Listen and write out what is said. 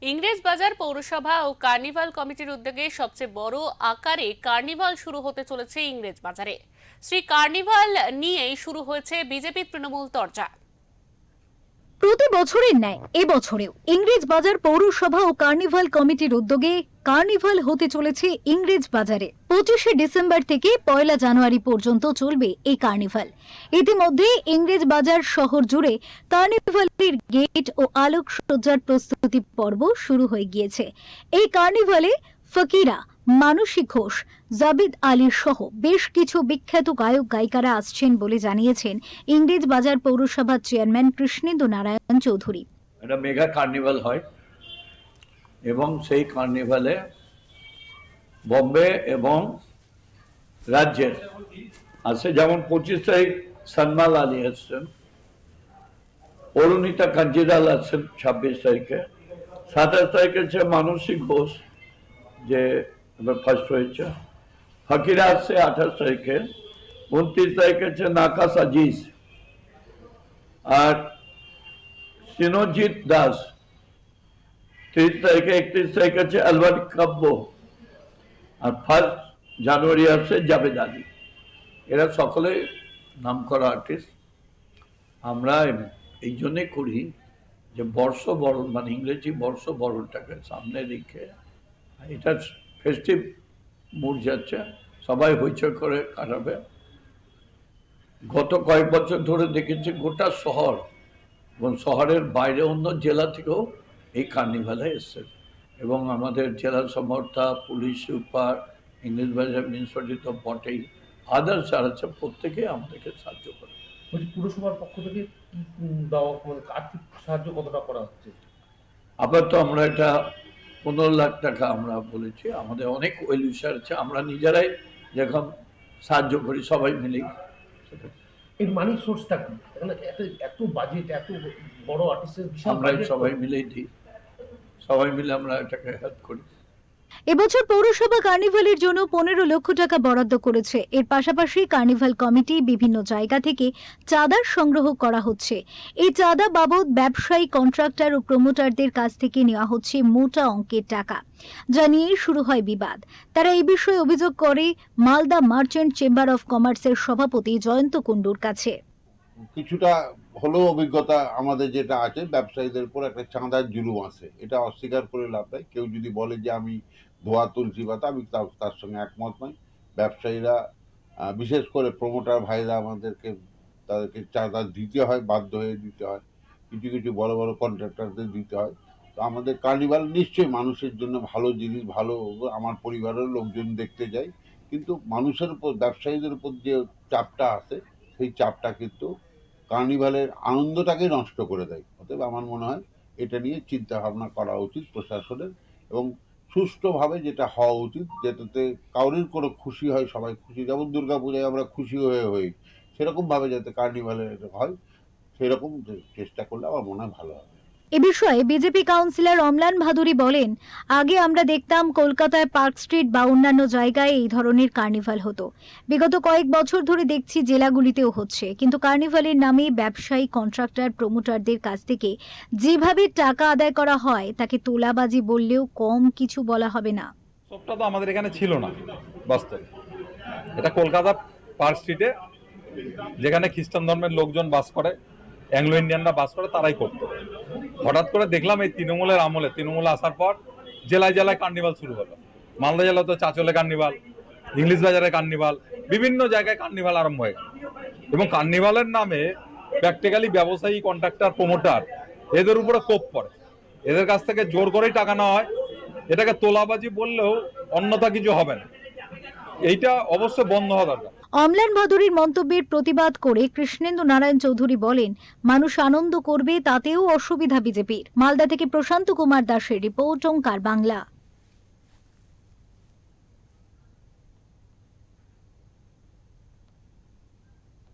ইংরেজবাজার পৌরসভা ও কার্নিভাল কমিটির উদ্যোগে সবচেয়ে বড় আকারে কার্নিভাল শুরু হতে চলেছে ইংরেজবাজারে। শ্রী কার্নিভাল নিয়েই শুরু হয়েছে বিজেপির তৃণমূল চর্চা। প্রতি বছরের ন্যায় এবছরেও ইংরেজবাজার পৌরসভা ও কার্নিভাল কমিটির উদ্যোগে কার্নিভাল হতে চলেছে ইংরেজবাজারে। 25শে ডিসেম্বর থেকে 1 জানুয়ারি পর্যন্ত চলবে এই কার্নিভাল। ইতিমধ্যে ইংরেজবাজার শহর জুড়ে কার্নিভালের গেট ও আলোকসজ্জার প্রস্তুতি পর্ব শুরু হয়ে গিয়েছে। এই কার্নিভালে ফকিরা, মানসী ঘোষ, জাবিদ আলী সহ বেশ কিছু বিখ্যাত গায়ক গায়িকারা আসছেন বলে জানিয়েছেন ইংরেজবাজার পৌরসভার চেয়ারম্যান কৃষ্ণেন্দু নারায়ণ চৌধুরী। এটা মেগা কার্নিভাল হয় এবং সেই কার্নিভালে বম্বে এবং রাজ্যের আছে, যেমন 25 তারিখ সনমাল আলী আসছেন, অরুণিতা কাঞ্জিলাল আসছেন 26 তারিখে, 27 তারিখে হচ্ছে মানসী ঘোষ যে এবার ফার্স্ট হয়েছে, ফকিরা আসছে 28 তারিখে, 29 তারিখে হচ্ছে নাকাস আজিজ, আর সিনোজিৎ দাস 30 তারিখে, 31 তারিখে হচ্ছে আলবান কাব্য, আর 1 জানুয়ারি আসছে জাবেদ আলী। এরা সকলে নামকরা আর্টিস্ট। আমরা এই জন্যে করি যে বর্ষবরণ মানে ইংরেজি বর্ষবরণটাকে সামনে রেখে এটা ফেস্টিভ মুড যাচ্ছে, সবাই হইচই করে কাটাবে। গত কয়েক বছর ধরে দেখেছি গোটা শহর এবং শহরের বাইরে অন্য জেলা থেকেও এই কার্নিভালে এসছে, এবং আমাদের জেলা সমর্থা, পুলিশ সুপার, ইংরেজবাজার মিউনিসিপালিটি তো বটেই, আদার্স যারা আছে প্রত্যেকেই আমাদেরকে সাহায্য করে। পুরসভার পক্ষ থেকে দেওয়া আর্থিক সাহায্য কতটা করা হচ্ছে? আপাতত আমরা এটা 15 লাখ টাকা আমরা বলেছি। আমাদের অনেক ওয়েল উইশার আছে, আমরা নিজেরাই যখন সাহায্য করি সবাই মিলেই। এর মানি সোর্সটা কি? এত বাজেট, এত বড় আর্টিস্টের বিশাল আমরা বাজেট, সবাই মিলেই দিই, সবাই মিলে আমরা এটাকে হেল্প করি। এবছর পৌরসভা কার্নিভালের জন্য 15 লক্ষ টাকা বরাদ্দ করেছে। এর পাশাপাশি কার্নিভাল কমিটি বিভিন্ন জায়গা থেকে চাঁদার সংগ্রহ করা হচ্ছে। এই চাঁদা বাবদ ব্যবসায়ী, কন্ট্রাক্টর ও প্রমোটারদের কাছ থেকে নেওয়া হচ্ছে মোটা অঙ্কের টাকা, যা নিয়ে শুরু হয় বিবাদ। তারা এই বিষয়ে অভিযোগ করে মালদা মার্চেন্ট চেম্বার অফ কমার্সের সভাপতি জয়ন্ত কুণ্ডুর কাছে। কিছুটা হলেও অভিজ্ঞতা আমাদের যেটা আছে, ব্যবসায়ীদের উপর একটা চাঁদার জুলুম আছে, এটা অস্বীকার করে লাভ নাই। কেউ যদি বলে যে আমি ধোয়া তুলসী পাতা, আমি তার সঙ্গে একমত নই। ব্যবসায়ীরা, বিশেষ করে প্রমোটার ভাইরা তাদেরকে চাঁদা দিতে হয়, বাধ্য হয়ে দিতে হয়। কিছু কিছু বড় বড় কন্ট্রাক্টরদের দিতে হয়। তো আমাদের কার্নিভাল নিশ্চয়ই মানুষের জন্য ভালো জিনিস, ভালো, আমার পরিবারের লোকজন দেখতে যায়, কিন্তু মানুষের উপর, ব্যবসায়ীদের উপর যে চাপটা আছে, সেই চাপটা কিন্তু কার্নিভালের আনন্দটাকে নষ্ট করে দেয়। অতএব আমার মনে হয় এটা নিয়ে চিন্তা ভাবনা করা উচিত প্রশাসনের, এবং সুষ্ঠুভাবে যেটা হওয়া উচিত, যেটাতে কারোর কোনো খুশি হয়, সবাই খুশি। যেমন দুর্গাপূজায় আমরা খুশি হয়ে সেরকমভাবে যাতে কার্নিভালে হয়, সেরকম চেষ্টা করলে আমার মনে হয় ভালো হবে। এ বিষয়ে বিজেপি কাউন্সিলর অম্লান ভাদুরী বলেন, আগে আমরা দেখতাম কলকাতায় পার্ক স্ট্রিট বা অন্যান্য জায়গায় এই ধরনের কার্নিভাল হতো। বিগত কয়েক বছর ধরে দেখছি জেলাগুলিতেও হচ্ছে, কিন্তু কার্নিভালের নামে ব্যবসায়ী, কন্ট্রাক্টর, প্রমোটারদের কাছ থেকে যেভাবে টাকা আদায় করা হয় তাকে তোলাবাজি বললেও কম কিছু বলা হবে না। সবটা তো আমাদের এখানে ছিল না বাস্তবে। এটা কলকাতা পার্ক স্ট্রিটে, যেখানে খ্রিস্টান ধর্মের লোকজন বাস করে, অ্যাংলো ইন্ডিয়ানরা বাস করে, তারাই করতো। হঠাৎ করে দেখলাম এই তৃণমূলের আমলে, তৃণমূল আসার পর জেলায় জেলায় কার্নিভাল শুরু হলো। মালদা জেলা তো চাচলে কার্নিভাল, ইংলিশ বাজারে কার্নিভাল, বিভিন্ন জায়গায় কার্নিভাল আরম্ভ হয়ে গেল। এবং কার্নিভালের নামে প্র্যাকটিক্যালি ব্যবসায়ী, কন্ট্রাক্টর, প্রমোটার, এদের উপরে কোপ পড়ে। এদের কাছ থেকে জোর করেই টাকা নেওয়া হয়। এটাকে তোলাবাজি বললেও অন্যথা কিছু হবে না। এইটা অবশ্যই বন্ধ হওয়া দরকার। অম্লান ভাদুরীর মন্তব্যের প্রতিবাদ করে কৃষ্ণেন্দু নারায়ণ চৌধুরী বলেন, মানুষ আনন্দ করবে, তাতেও অসুবিধা বিজেপির। মালদা থেকে প্রশান্ত কুমার দাসের রিপোর্ট, ওঙ্কার বাংলা।